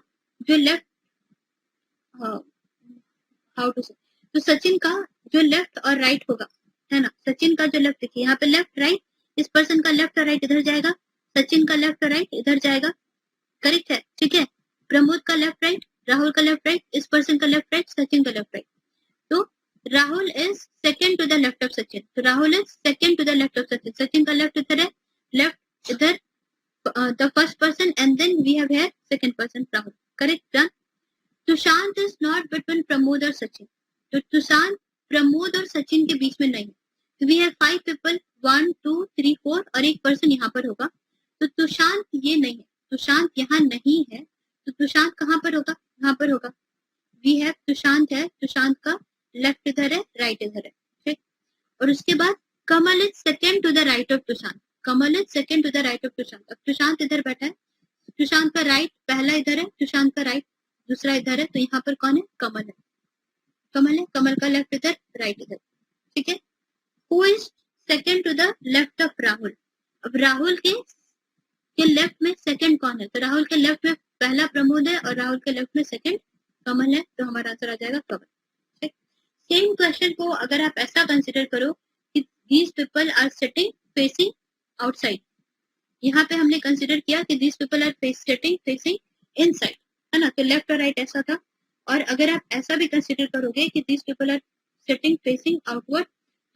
जो लेफ्ट, हाउ टू से, तो सचिन का जो लेफ्ट और राइट होगा, है ना, सचिन का जो लेफ्ट, देखिए यहाँ पे लेफ्ट राइट, इस पर्सन का लेफ्ट और राइट इधर जाएगा, सचिन का लेफ्ट और राइट इधर जाएगा, करेक्ट है, ठीक है। प्रमोद का लेफ्ट राइट, राहुल का लेफ्ट राइट, इस पर्सन का लेफ्ट राइट, सचिन का लेफ्ट राइट। तो Rahul is second to the left of Sachin, तो Rahul is second to the left of Sachin. Sachin का लेफ्ट इधर है, लेफ्ट इधर, the first person, and then we have here second person Rahul, correct, done. Sushant is not between Pramod और सचिन, तो सुशांत प्रमोद और सचिन के बीच में नहीं। तो वी हैव 5 पीपल, 1 2 3 4, और एक पर्सन यहाँ पर होगा। तो सुशांत ये नहीं है, सुशांत यहाँ नहीं है, तो सुशांत कहाँ पर होगा, यहाँ पर होगा। वी हैव सुशांत है, सुशांत का लेफ्ट इधर है, राइट इधर है, ठीक। और उसके बाद Kamal is second to the right of Sushant, Kamal is second to the right of Sushant. अब सुशांत इधर बैठा है, सुशांत का राइट पहला इधर है, सुशांत का राइट दूसरा इधर है, तो यहाँ पर कौन है, कमल है, कमल है, कमल का लेफ्ट इधर, राइट इधर, ठीक है। Who is second to the left of Rahul, अब राहुल के लेफ्ट में सेकंड कौन है, तो राहुल के लेफ्ट में पहला प्रमोद है, और राहुल के लेफ्ट में सेकंड कमल है, तो हमारा आंसर आ जाएगा कमल, ठीक। सेम क्वेश्चन को अगर आप ऐसा कंसिडर करो कि these people are sitting facing outside, यहाँ पे हमने कंसिडर किया कि these people are sitting facing inside, है ना, तो लेफ्ट और राइट ऐसा था। और अगर आप ऐसा भी कंसिडर करोगे कि these people are sitting facing outward,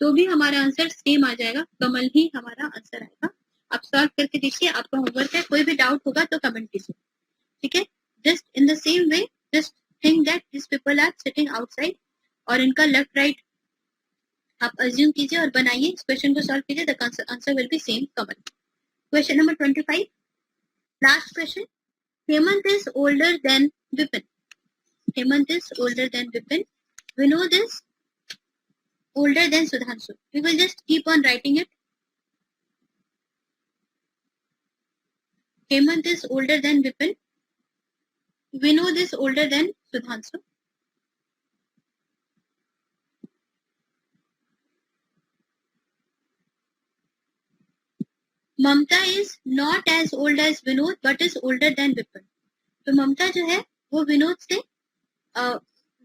तो भी हमारा आंसर सेम आ जाएगा, कमल ही हमारा आंसर आएगा। आप सॉल्व करके देखिए, आपका होमवर्क है, कोई भी डाउट होगा तो कमेंट कीजिए, ठीक है। Just in the same way, just think that this people are sitting outside, और इनका लेफ्ट राइट आप अज्यूम कीजिए और बनाइए, इस क्वेश्चन को सॉल्व कीजिए, the answer will be same, Kamal. Question number 25, last question. Hemant is older than Vipin. Hemant is older than Vipin. Vinod is older than Sudhanshu. We will just keep on writing it. Hemant is older than Vipin. Vinod is older than Sudhanshu. Mamata is not as old as Vinod but is older than Vipin. तो ममता जो है वो विनोद से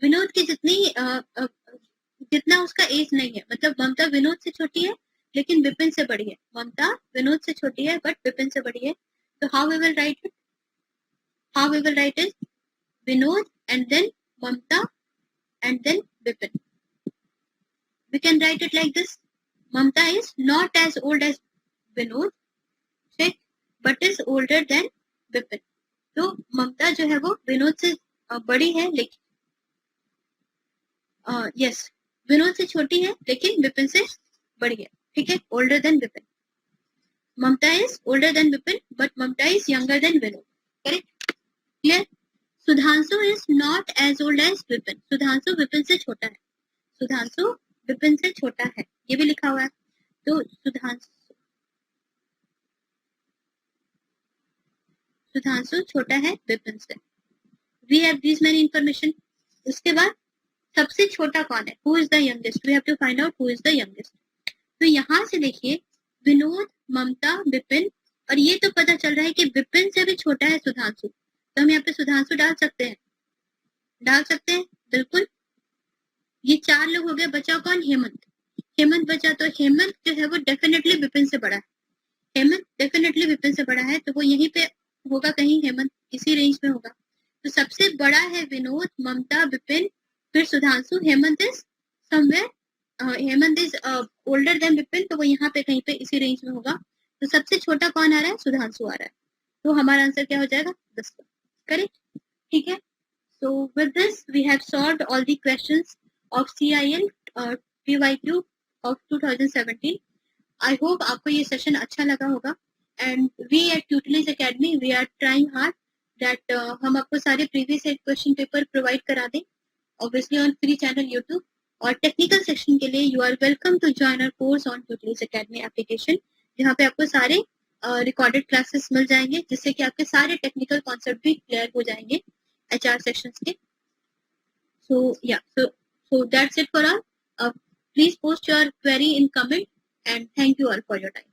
विनोद की जितना उसका as नहीं है, मतलब ममता विनोद से छोटी है लेकिन विपिन से बड़ी है। ममता विनोद से छोटी है बट विपिन से बड़ी है। तो how we will write it? How we will write it? Vinod and then Mamata and then Vipin. We can write it like this. Mamta is not as old as Vinod, check, but is older than Vipin. तो ममता जो है वो विनोद से बड़ी है लेकिन yes Vinod से छोटी है लेकिन विपिन से बड़ी है, ठीक है, older than Vipin. Mamata is older than Vipin, but Mamta is younger than Vinod. Correct? Clear? Sudhanshu is not as old as Vipin. Sudhanshu Vipin से छोटा है। सुधांशु विपिन से छोटा है, ये भी लिखा हुआ है। तो सुधांशु छोटा है विपिन से। We have this many information. उसके बाद सबसे छोटा कौन है? Who is the youngest? We have to find out who is the youngest. तो यहाँ से देखिए विनोद, ममता, विपिन, और ये तो पता चल रहा है कि विपिन से भी छोटा है सुधांशु। तो हम यहाँ पे सुधांशु डाल सकते हैं, बिल्कुल। ये 4 लोग हो गए, बचा कौन? हेमंत। हेमंत बचा, तो हेमंत जो है वो डेफिनेटली विपिन से बड़ा है। हेमंत डेफिनेटली विपिन से बड़ा है, तो वो यहीं पे होगा कहीं, हेमंत इसी रेंज में होगा। तो सबसे बड़ा है विनोद, ममता, विपिन, फिर Sudhanshu. Hemant is somewhere, Hemant is older than Vipin, तो वो यहाँ पे कहीं पे इसी रेंज में होगा। तो सबसे छोटा कौन आ रहा है? सुधांशु आ रहा है। तो हमारा आंसर क्या हो जाएगा? 10। करेक्ट, ठीक है। So with this we have solved all the questions of CIL PYQ of 2017. I hope आपको ये सेशन अच्छा लगा होगा। And we at Tutelage Academy we are trying hard that हम आपको सारे previous क्वेश्चन पेपर प्रोवाइड करा दें, obviously on free channel YouTube। और टेक्निकल सेक्शन के लिए you are welcome to join our course on Tutelage Academy application, जहाँ पे आपको सारे रिकॉर्डेड क्लासेस मिल जाएंगे, जिससे कि आपके सारे टेक्निकल कॉन्सेप्ट भी क्लियर हो जाएंगे HR sections के। So yeah, so that's it for all. Please post your query in comment and thank you all for your time.